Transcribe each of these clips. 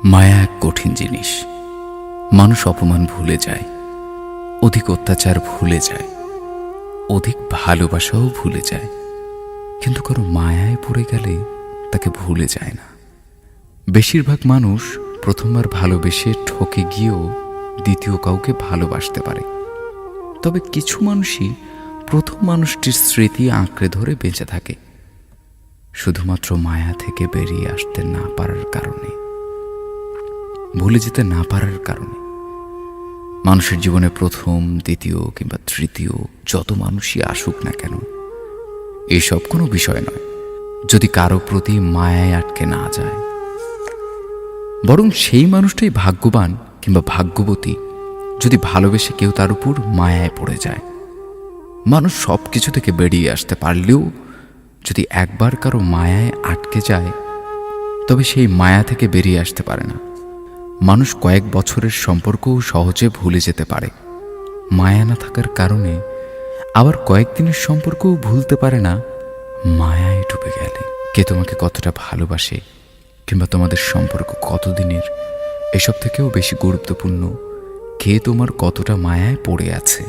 মায়া এক কঠিন জিনিস। মানুষ অপমান ভুলে যায়, অধিক অত্যাচার ভুলে যায়, অধিক ভালোবাসাও ভুলে যায়, কিন্তু কারো মায়ায় পড়ে গেলে তাকে ভুলে যায় না। বেশিরভাগ মানুষ প্রথমবার ভালোবেসে ঠকে গিয়েও দ্বিতীয় কাউকে ভালোবাসতে পারে, তবে কিছু মানুষই প্রথম মানুষটির স্মৃতি আঁকড়ে ধরে বেঁচে থাকে, শুধুমাত্র মায়া থেকে বেরিয়ে আসতে না পারার কারণে, ভুলে যেতে না পারার কারণে। মানুষের জীবনে প্রথম, দ্বিতীয় কিংবা তৃতীয় যত মানুষই আসুক না কেন, এসব কোনো বিষয় নয় যদি কারো প্রতি মায়ায় আটকে না যায়। বরং সেই মানুষটাই ভাগ্যবান কিংবা ভাগ্যবতী যদি ভালোবেসে কেউ তার উপর মায়ায় পড়ে যায়। মানুষ সব কিছু থেকে বেরিয়ে আসতে পারলেও যদি একবার কারো মায়ায় আটকে যায়, তবে সেই মায়া থেকে বেরিয়ে আসতে পারে না। মানুষ কয়েক বছরের সম্পর্কও সহজে ভুলে যেতে পারে মায়া না থাকার কারণে, আবার কয়েকদিনের সম্পর্কও ভুলতে পারে না মায়ায় ডুবে গেলে। কে তোমাকে কতটা ভালোবাসে কিংবা তোমাদের সম্পর্ক কতদিনের, এসব থেকেও বেশি গুরুত্বপূর্ণ কে তোমার কতটা মায়ায় পড়ে আছে।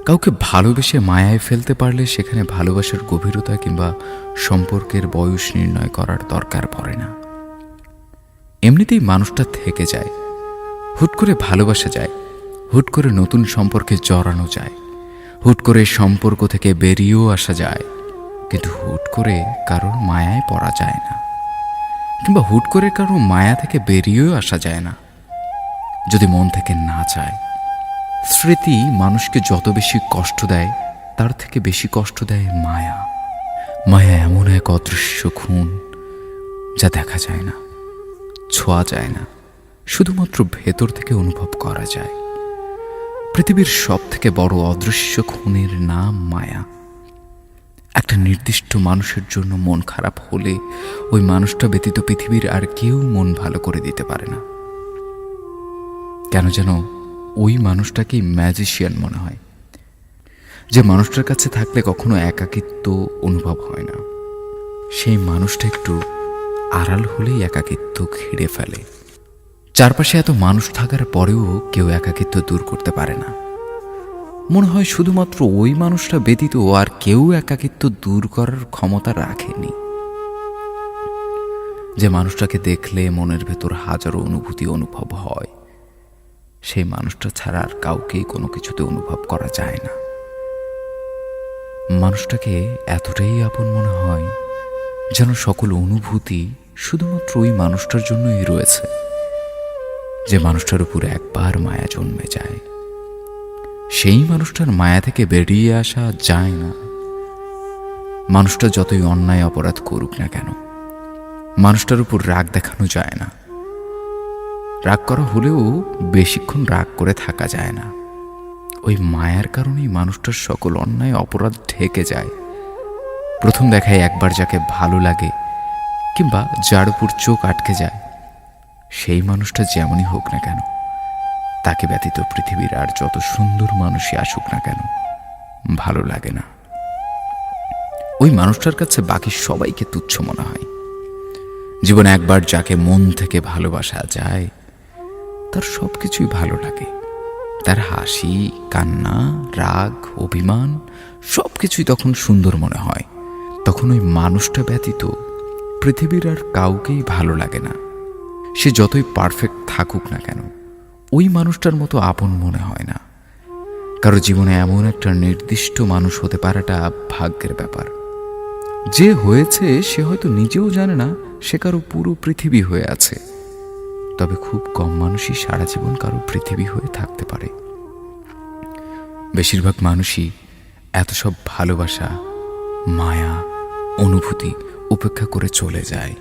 কাউকে ভালোবেসে মায়ায় ফেলতে পারলে সেখানে ভালোবাসার গভীরতা কিংবা সম্পর্কের বয়স নির্ণয় করার দরকার পড়ে না। এমনিতেই মানুষটা থেকে যায়, হুট করে ভালোবাসা যায়, হুট করে নতুন সম্পর্কে জড়ানো যায়, হুট করে সম্পর্ক থেকে বেরিয়েও আসা যায়, কিন্তু হুট করে কারোর মায়ায় পড়া যায় না, কিংবা হুট করে কারোর মায়া থেকে বেরিয়েও আসা যায় না যদি মন থেকে না চায়। স্মৃতি মানুষকে যত বেশি কষ্ট দেয়, তার থেকে বেশি কষ্ট দেয় মায়া। মায়া এমন এক অদৃশ্য খুন যা দেখা যায় না, ছোঁয়া যায় না, শুধুমাত্র ভেতর থেকে অনুভব করা যায়। পৃথিবীর সব থেকে বড় অদৃশ্য খুনের নাম মায়া। একটা নির্দিষ্ট মানুষের জন্য মন খারাপ হলে ওই মানুষটা ব্যতীত পৃথিবীর আর কেউ মন ভালো করে দিতে পারে না। কেন যেন ওই মানুষটাকেই ম্যাজিশিয়ান মনে হয়, যে মানুষটার কাছে থাকলে কখনো একাকিত্ব অনুভব হয় না। সেই মানুষটা একটু আড়াল হলেই একাকিত্ব ঘিরে ফেলে। চারপাশে এত মানুষ থাকার পরেও কেউ একাকিত্ব দূর করতে পারে না। মনে হয় শুধুমাত্র ওই মানুষটা ব্যতীত আর কেউ একাকিত্ব দূর করার ক্ষমতা রাখেনি। যে মানুষটাকে দেখলে মনের ভেতর হাজারো অনুভূতি অনুভব হয়, সেই মানুষটা ছাড়া আর কাউকেই কোনো কিছুতে অনুভব করা যায় না। মানুষটাকে এতটাই আপন মনে হয় যেন সকল অনুভূতি শুধুমাত্র ওই মানুষটার জন্যই রয়েছে। যে মানুষটার উপর একবার মায়া জন্মে যায়, সেই মানুষটার মায়া থেকে বেরিয়ে আসা যায় না। মানুষটা যতই অন্যায় অপরাধ করুক না কেন, মানুষটার উপর রাগ দেখানো যায় না। রাগ করা হলেও বেশিক্ষণ রাগ করে থাকা যায় না। ওই মায়ার কারণেই মানুষটার সকল অন্যায় অপরাধ ঢেকে যায়। প্রথম দেখায় একবার যাকে ভালো লাগে কিংবা যার উপর চোখ আটকে যায়, সেই মানুষটা যেমনই হোক না কেন, তাকে ব্যতীত পৃথিবীর আর যত সুন্দর মানুষই আসুক না কেন, ভালো লাগে না। ওই মানুষটার কাছে বাকি সবাইকে তুচ্ছ মনে হয়। জীবনে একবার যাকে মন থেকে ভালোবাসা যায়, তার সব কিছুই ভালো লাগে। তার হাসি, কান্না, রাগ, অভিমান সব কিছুই তখন সুন্দর মনে হয়। তখন ওই মানুষটা ব্যতীত পৃথিবীর আর কাউকেই ভালো লাগে না। সে যতই পারফেক্ট থাকুক না কেন, ওই মানুষটার মতো আপন মনে হয় না। কারো জীবনে এমন একটা নির্দিষ্ট মানুষ হতে পারাটা ভাগ্যের ব্যাপার। যে হয়েছে সে হয়তো নিজেও জানে না সে কারো পুরো পৃথিবী হয়ে আছে, তবে খুব কম মানুষই সারা জীবন কারো পৃথিবী হয়ে থাকতে পারে। বেশিরভাগ মানুষই এত সব ভালোবাসা, মায়া, অনুভূতি উপেক্ষা করে চলে যায়।